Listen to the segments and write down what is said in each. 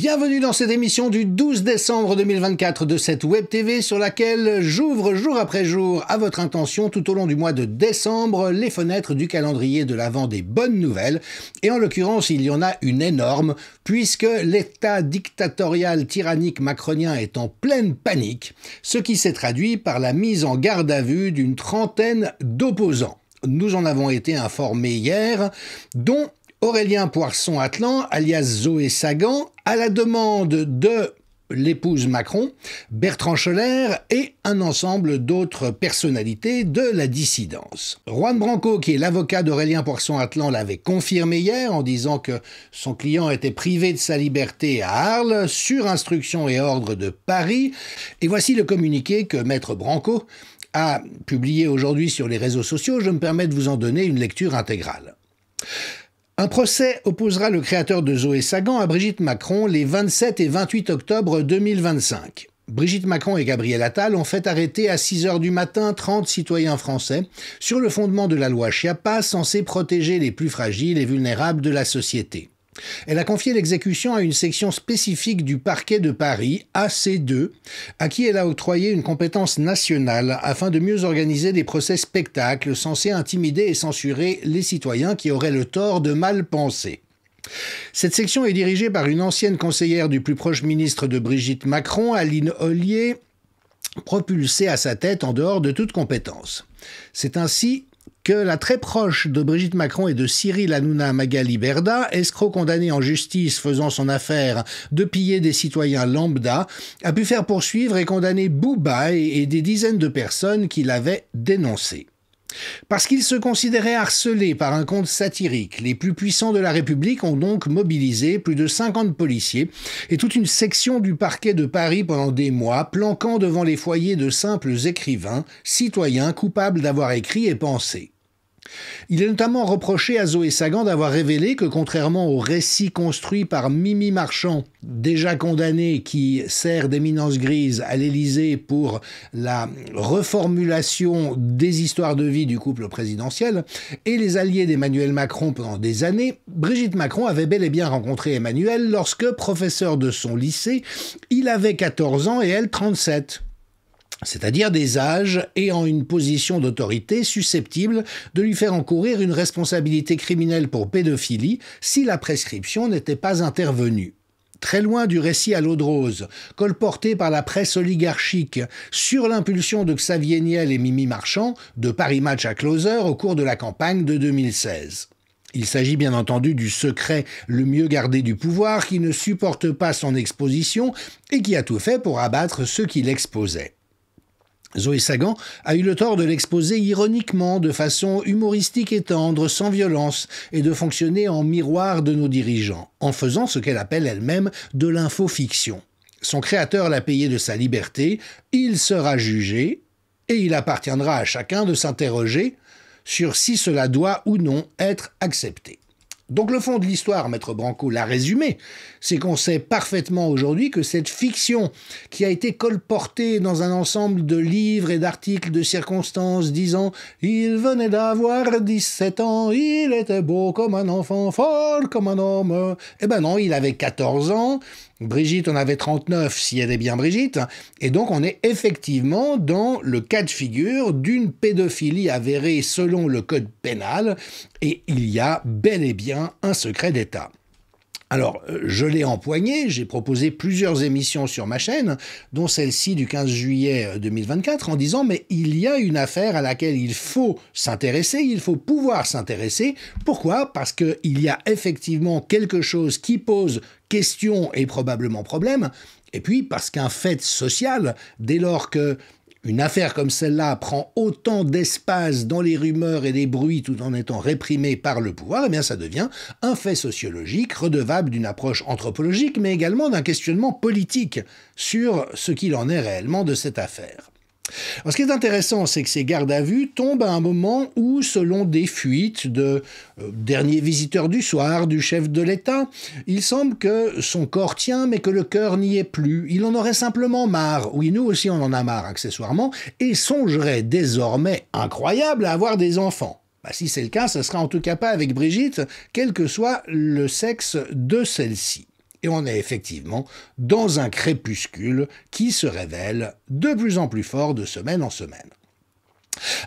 Bienvenue dans cette émission du 12 décembre 2024 de cette Web TV sur laquelle j'ouvre jour après jour à votre intention tout au long du mois de décembre les fenêtres du calendrier de l'Avent des bonnes nouvelles. Et en l'occurrence, il y en a une énorme puisque l'État dictatorial tyrannique macronien est en pleine panique, ce qui s'est traduit par la mise en garde à vue d'une trentaine d'opposants. Nous en avons été informés hier, dont Aurélien Poisson-Atlan, alias Zoé Sagan, à la demande de l'épouse Macron, Bertrand Scholler et un ensemble d'autres personnalités de la dissidence. Juan Branco, qui est l'avocat d'Aurélien Poisson-Atlan, l'avait confirmé hier en disant que son client était privé de sa liberté à Arles, sur instruction et ordre de Paris. Et voici le communiqué que Maître Branco a publié aujourd'hui sur les réseaux sociaux. Je me permets de vous en donner une lecture intégrale. Un procès opposera le créateur de Zoé Sagan à Brigitte Macron les 27 et 28 octobre 2025. Brigitte Macron et Gabriel Attal ont fait arrêter à 6 h du matin 30 citoyens français sur le fondement de la loi Chiappa censée protéger les plus fragiles et vulnérables de la société. Elle a confié l'exécution à une section spécifique du parquet de Paris, AC2, à qui elle a octroyé une compétence nationale afin de mieux organiser des procès spectacles censés intimider et censurer les citoyens qui auraient le tort de mal penser. Cette section est dirigée par une ancienne conseillère du plus proche ministre de Brigitte Macron, Aline Ollier, propulsée à sa tête en dehors de toute compétence. C'est ainsi que la très proche de Brigitte Macron et de Cyril Hanouna Magali Berda, escroc condamné en justice faisant son affaire de piller des citoyens lambda, a pu faire poursuivre et condamner Bouba et des dizaines de personnes qui l'avaient dénoncé. Parce qu'ils se considéraient harcelés par un compte satirique, les plus puissants de la République ont donc mobilisé plus de 50 policiers et toute une section du parquet de Paris pendant des mois, planquant devant les foyers de simples écrivains, citoyens coupables d'avoir écrit et pensé. Il est notamment reproché à Zoé Sagan d'avoir révélé que, contrairement au récit construit par Mimi Marchand, déjà condamné, qui sert d'éminence grise à l'Élysée pour la reformulation des histoires de vie du couple présidentiel, et les alliés d'Emmanuel Macron pendant des années, Brigitte Macron avait bel et bien rencontré Emmanuel lorsque, professeur de son lycée, il avait 14 ans et elle 37. C'est-à-dire des âges ayant une position d'autorité susceptible de lui faire encourir une responsabilité criminelle pour pédophilie si la prescription n'était pas intervenue. Très loin du récit à l'eau de rose, colporté par la presse oligarchique sur l'impulsion de Xavier Niel et Mimi Marchand, de Paris Match à Closer au cours de la campagne de 2016. Il s'agit bien entendu du secret le mieux gardé du pouvoir qui ne supporte pas son exposition et qui a tout fait pour abattre ceux qui l'exposaient. Zoé Sagan a eu le tort de l'exposer ironiquement, de façon humoristique et tendre, sans violence, et de fonctionner en miroir de nos dirigeants, en faisant ce qu'elle appelle elle-même de l'infofiction. Son créateur l'a payé de sa liberté, il sera jugé, et il appartiendra à chacun de s'interroger sur si cela doit ou non être accepté. Donc le fond de l'histoire, Maître Branco l'a résumé, c'est qu'on sait parfaitement aujourd'hui que cette fiction qui a été colportée dans un ensemble de livres et d'articles de circonstances disant « Il venait d'avoir 17 ans, il était beau comme un enfant, fort comme un homme », eh ben non, il avait 14 ans, Brigitte en avait 39 si elle est bien Brigitte, et donc on est effectivement dans le cas de figure d'une pédophilie avérée selon le code pénal, et il y a bel et bien un secret d'État. Alors, je l'ai empoigné, j'ai proposé plusieurs émissions sur ma chaîne, dont celle-ci du 15 juillet 2024, en disant « Mais il y a une affaire à laquelle il faut s'intéresser, il faut pouvoir s'intéresser. » Pourquoi ? Parce qu'il y a effectivement quelque chose qui pose question et probablement problème, et puis parce qu'un fait social, dès lors que une affaire comme celle-là prend autant d'espace dans les rumeurs et les bruits tout en étant réprimée par le pouvoir, eh bien ça devient un fait sociologique redevable d'une approche anthropologique, mais également d'un questionnement politique sur ce qu'il en est réellement de cette affaire. Alors, ce qui est intéressant, c'est que ces gardes à vue tombent à un moment où, selon des fuites de derniers visiteurs du soir, du chef de l'État, il semble que son corps tient, mais que le cœur n'y est plus. Il en aurait simplement marre. Oui, nous aussi on en a marre, accessoirement, et songerait désormais, incroyable, à avoir des enfants. Bah, si c'est le cas, ce sera en tout cas pas avec Brigitte, quel que soit le sexe de celle-ci. Et on est effectivement dans un crépuscule qui se révèle de plus en plus fort de semaine en semaine.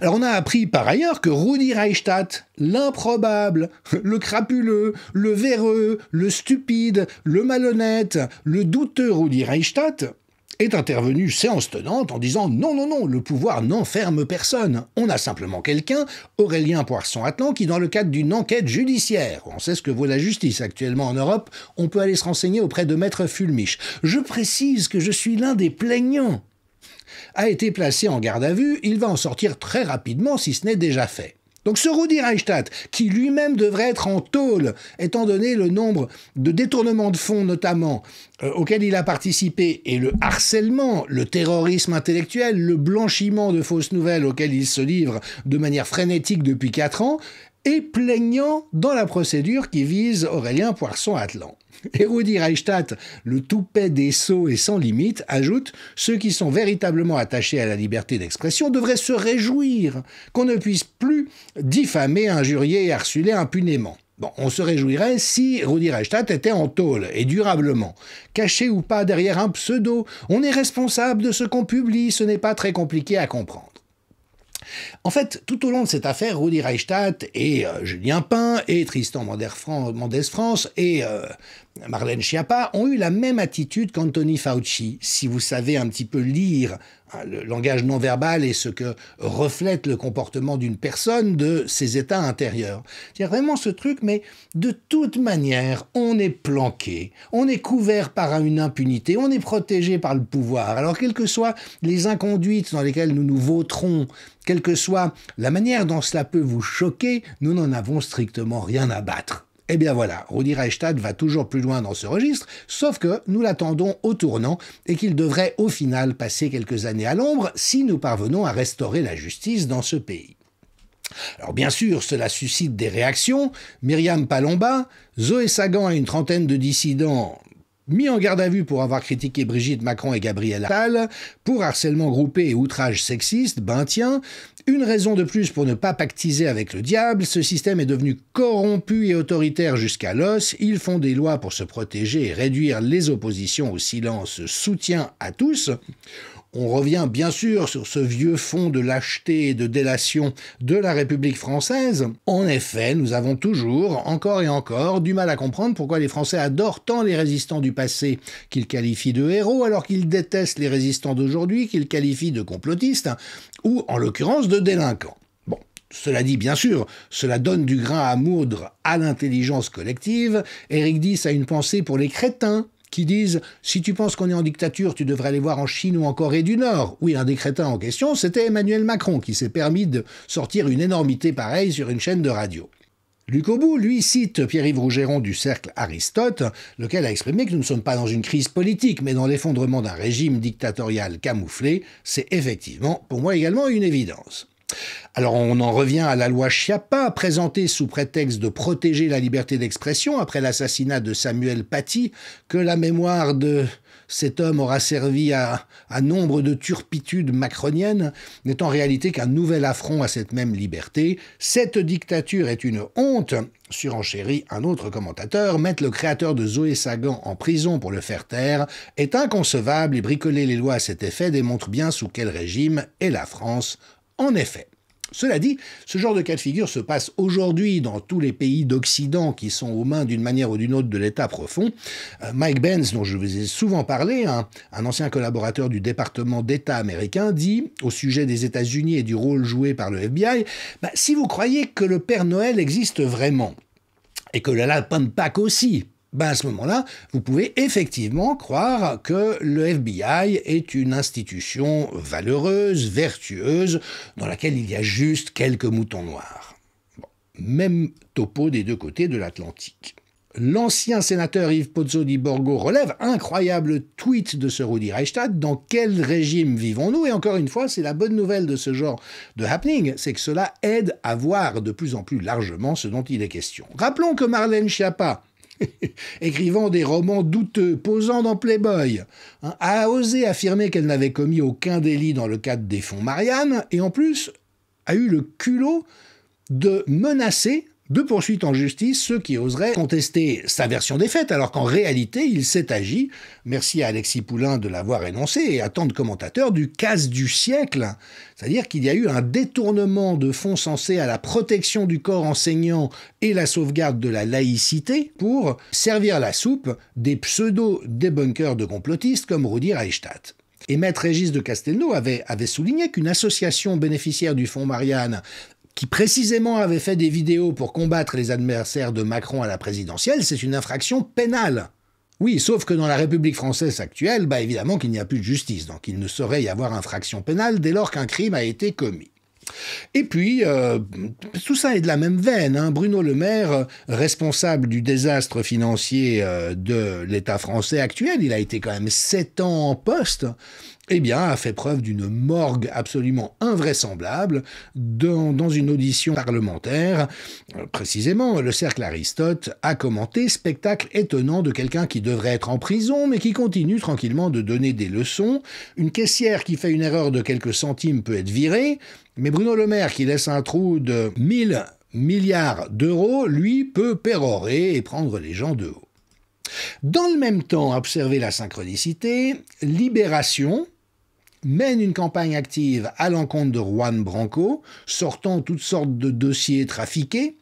Alors on a appris par ailleurs que Rudi Reichstadt, l'improbable, le crapuleux, le véreux, le stupide, le malhonnête, le douteux Rudi Reichstadt est intervenu séance tenante en disant « Non, non, non, le pouvoir n'enferme personne. On a simplement quelqu'un, Aurélien Poisson-Atlan, qui dans le cadre d'une enquête judiciaire, on sait ce que vaut la justice actuellement en Europe, on peut aller se renseigner auprès de Maître Fulmich. Je précise que je suis l'un des plaignants. A été placé en garde à vue, il va en sortir très rapidement si ce n'est déjà fait. » Donc ce Rudi Reichstadt, qui lui-même devrait être en tôle, étant donné le nombre de détournements de fonds notamment auxquels il a participé, et le harcèlement, le terrorisme intellectuel, le blanchiment de fausses nouvelles auxquelles il se livre de manière frénétique depuis 4 ans, est plaignant dans la procédure qui vise Aurélien Poisson-Atlan. Et Rudi Reichstadt, le toupet des sots et sans limite, ajoute « Ceux qui sont véritablement attachés à la liberté d'expression devraient se réjouir qu'on ne puisse plus diffamer, injurier et harceler impunément. » Bon, on se réjouirait si Rudi Reichstadt était en tôle, et durablement. Caché ou pas derrière un pseudo, on est responsable de ce qu'on publie, ce n'est pas très compliqué à comprendre. En fait, tout au long de cette affaire, Rudi Reichstadt et Julien Pain et Tristan Mendès France et Marlène Schiappa ont eu la même attitude qu'Anthony Fauci, si vous savez un petit peu lire le langage non verbal et ce que reflète le comportement d'une personne de ses états intérieurs. C'est vraiment ce truc, mais de toute manière, on est planqué, on est couvert par une impunité, on est protégé par le pouvoir. Alors, quelles que soient les inconduites dans lesquelles nous nous vautrons, quelle que soit la manière dont cela peut vous choquer, nous n'en avons strictement rien à battre. Eh bien voilà, Rudi Reichstadt va toujours plus loin dans ce registre, sauf que nous l'attendons au tournant et qu'il devrait au final passer quelques années à l'ombre si nous parvenons à restaurer la justice dans ce pays. Alors bien sûr, cela suscite des réactions. Myriam Palomba, Zoé Sagan et une trentaine de dissidents mis en garde à vue pour avoir critiqué Brigitte Macron et Gabriel Attal, pour harcèlement groupé et outrage sexiste, ben tiens, une raison de plus pour ne pas pactiser avec le diable, ce système est devenu corrompu et autoritaire jusqu'à l'os, ils font des lois pour se protéger et réduire les oppositions au silence soutien à tous. On revient bien sûr sur ce vieux fond de lâcheté et de délation de la République française. En effet, nous avons toujours, encore et encore, du mal à comprendre pourquoi les Français adorent tant les résistants du passé qu'ils qualifient de héros, alors qu'ils détestent les résistants d'aujourd'hui qu'ils qualifient de complotistes, ou en l'occurrence de délinquants. Bon, cela dit, bien sûr, cela donne du grain à moudre à l'intelligence collective. Éric Dys a une pensée pour les crétins, qui disent « Si tu penses qu'on est en dictature, tu devrais aller voir en Chine ou en Corée du Nord ». Oui, un des crétins en question, c'était Emmanuel Macron, qui s'est permis de sortir une énormité pareille sur une chaîne de radio. Luc Aubout, lui, cite Pierre-Yves Rougeron du cercle Aristote, lequel a exprimé que nous ne sommes pas dans une crise politique, mais dans l'effondrement d'un régime dictatorial camouflé. C'est effectivement, pour moi également, une évidence. Alors on en revient à la loi Schiappa, présentée sous prétexte de protéger la liberté d'expression après l'assassinat de Samuel Paty, que la mémoire de cet homme aura servi à nombre de turpitudes macroniennes, n'est en réalité qu'un nouvel affront à cette même liberté. Cette dictature est une honte, surenchérit un autre commentateur. Mettre le créateur de Zoé Sagan en prison pour le faire taire est inconcevable et bricoler les lois à cet effet démontre bien sous quel régime est la France. En effet. Cela dit, ce genre de cas de figure se passe aujourd'hui dans tous les pays d'Occident qui sont aux mains d'une manière ou d'une autre de l'État profond. Mike Benz, dont je vous ai souvent parlé, un ancien collaborateur du département d'État américain, dit au sujet des États-Unis et du rôle joué par le FBI, « Si vous croyez que le Père Noël existe vraiment, et que le lapin de Pâques aussi, à ce moment-là, vous pouvez effectivement croire que le FBI est une institution valeureuse, vertueuse, dans laquelle il y a juste quelques moutons noirs. » Bon, même topo des deux côtés de l'Atlantique. L'ancien sénateur Yves Pozzo di Borgo relève, incroyable tweet de ce Rudi Reichstadt, dans quel régime vivons-nous? Et encore une fois, c'est la bonne nouvelle de ce genre de happening, c'est que cela aide à voir de plus en plus largement ce dont il est question. Rappelons que Marlène Schiappa, écrivant des romans douteux, posant dans Playboy, a osé affirmer qu'elle n'avait commis aucun délit dans le cadre des fonds Marianne, et en plus a eu le culot de menacer de poursuites en justice ceux qui oseraient contester sa version des faits, alors qu'en réalité, il s'est agi, merci à Alexis Poulain de l'avoir énoncé, et à tant de commentateurs, du casse du siècle. C'est-à-dire qu'il y a eu un détournement de fonds censés à la protection du corps enseignant et la sauvegarde de la laïcité pour servir la soupe des pseudo-débunkers de complotistes comme Rudi Reichstadt. Et Maître Régis de Castelnau avait souligné qu'une association bénéficiaire du fonds Marianne qui précisément avait fait des vidéos pour combattre les adversaires de Macron à la présidentielle, c'est une infraction pénale. Oui, sauf que dans la République française actuelle, évidemment qu'il n'y a plus de justice, donc il ne saurait y avoir infraction pénale dès lors qu'un crime a été commis. Et puis, tout ça est de la même veine. Bruno Le Maire, responsable du désastre financier de l'État français actuel, il a été quand même 7 ans en poste, a fait preuve d'une morgue absolument invraisemblable dans une audition parlementaire. Précisément, le Cercle Aristote a commenté « Spectacle étonnant de quelqu'un qui devrait être en prison, mais qui continue tranquillement de donner des leçons. Une caissière qui fait une erreur de quelques centimes peut être virée, mais Bruno Le Maire qui laisse un trou de 1000 milliards d'euros, lui, peut pérorer et prendre les gens de haut. » Dans le même temps, observez la synchronicité, Libération mène une campagne active à l'encontre de Juan Branco, sortant toutes sortes de dossiers trafiqués,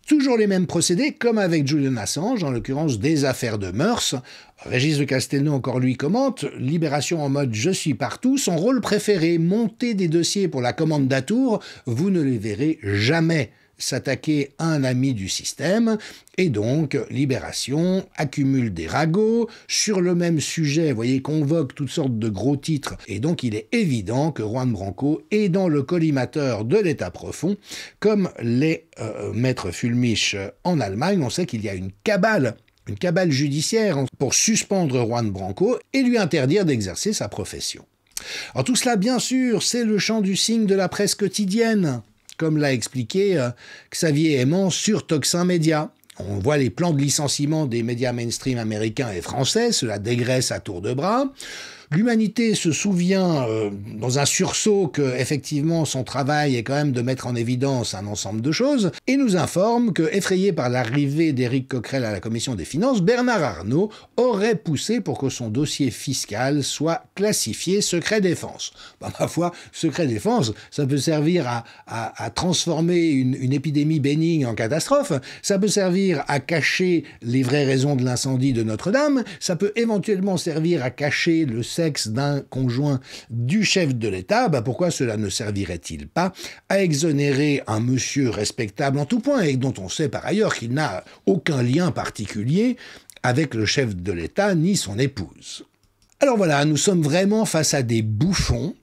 toujours les mêmes procédés, comme avec Julian Assange, en l'occurrence des affaires de mœurs. Régis de Castelnau, encore lui, commente « Libération en mode « je suis partout », son rôle préféré, monter des dossiers pour la commande d'Atour, vous ne les verrez jamais s'attaquer à un ami du système, et donc Libération accumule des ragots sur le même sujet, vous voyez, convoque toutes sortes de gros titres, et donc il est évident que Juan Branco est dans le collimateur de l'État profond, comme les maîtres Fulmich en Allemagne. On sait qu'il y a une cabale judiciaire pour suspendre Juan Branco et lui interdire d'exercer sa profession. Alors tout cela, bien sûr, c'est le chant du cygne de la presse quotidienne, comme l'a expliqué Xavier Aimant sur Toxin Média. On voit les plans de licenciement des médias mainstream américains et français, cela dégraisse à tour de bras. L'humanité se souvient, dans un sursaut, que effectivement son travail est quand même de mettre en évidence un ensemble de choses, et nous informe que, effrayé par l'arrivée d'Éric Coquerel à la Commission des Finances, Bernard Arnault aurait poussé pour que son dossier fiscal soit classifié secret défense. Ma foi, secret défense, ça peut servir à transformer une épidémie bénigne en catastrophe, ça peut servir à cacher les vraies raisons de l'incendie de Notre-Dame, ça peut éventuellement servir à cacher le sexe d'un conjoint du chef de l'État. Pourquoi cela ne servirait-il pas à exonérer un monsieur respectable en tout point et dont on sait par ailleurs qu'il n'a aucun lien particulier avec le chef de l'État ni son épouse? Alors voilà, nous sommes vraiment face à des bouffons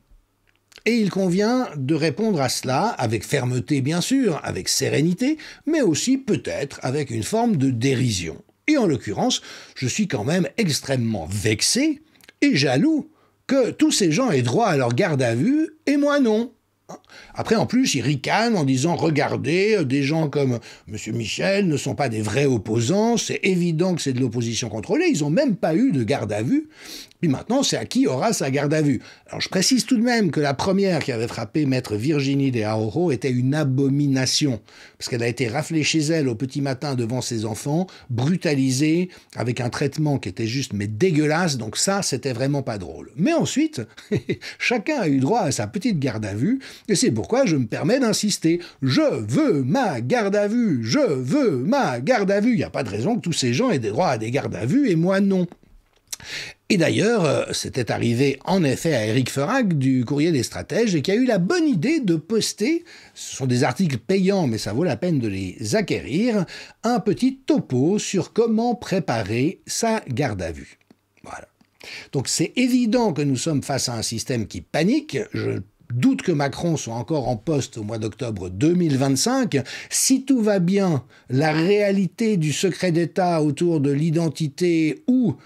et il convient de répondre à cela avec fermeté bien sûr, avec sérénité, mais aussi peut-être avec une forme de dérision. Et en l'occurrence, je suis quand même extrêmement vexé et jaloux que tous ces gens aient droit à leur garde à vue et moi non. Après, en plus, ils ricanent en disant « Regardez, des gens comme M. Michel ne sont pas des vrais opposants, c'est évident que c'est de l'opposition contrôlée, ils n'ont même pas eu de garde à vue. » Puis maintenant, c'est à qui aura sa garde à vue. Alors je précise tout de même que la première qui avait frappé maître Virginie de Haro était une abomination, parce qu'elle a été raflée chez elle au petit matin devant ses enfants, brutalisée, avec un traitement qui était juste mais dégueulasse, donc ça, c'était vraiment pas drôle. Mais ensuite, chacun a eu droit à sa petite garde à vue, et c'est pourquoi je me permets d'insister. Je veux ma garde à vue, je veux ma garde à vue. Il n'y a pas de raison que tous ces gens aient des droits à des gardes à vue et moi non. Et d'ailleurs, c'était arrivé en effet à Éric Ferrac du Courrier des Stratèges et qui a eu la bonne idée de poster, ce sont des articles payants mais ça vaut la peine de les acquérir, un petit topo sur comment préparer sa garde à vue. Voilà. Donc c'est évident que nous sommes face à un système qui panique, je doute que Macron soit encore en poste au mois d'octobre 2025. Si tout va bien, la réalité du secret d'État autour de l'identité ou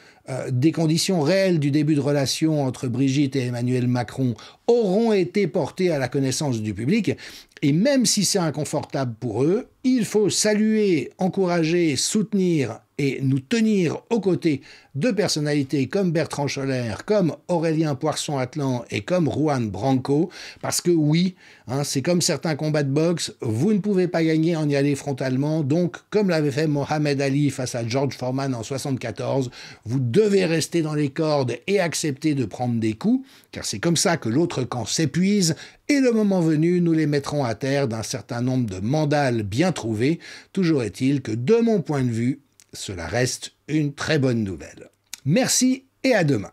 des conditions réelles du début de relation entre Brigitte et Emmanuel Macron auront été portées à la connaissance du public. Et même si c'est inconfortable pour eux, il faut saluer, encourager, soutenir et nous tenir aux côtés de personnalités comme Bertrand Scholler, comme Aurélien Poisson-Atlan et comme Juan Branco, parce que oui, c'est comme certains combats de boxe, vous ne pouvez pas gagner en y aller frontalement, donc comme l'avait fait Mohamed Ali face à George Foreman en 1974, vous devez rester dans les cordes et accepter de prendre des coups, car c'est comme ça que l'autre camp s'épuise, et le moment venu, nous les mettrons à terre d'un certain nombre de mandales bien trouvés. Toujours est-il que, de mon point de vue, cela reste une très bonne nouvelle. Merci et à demain.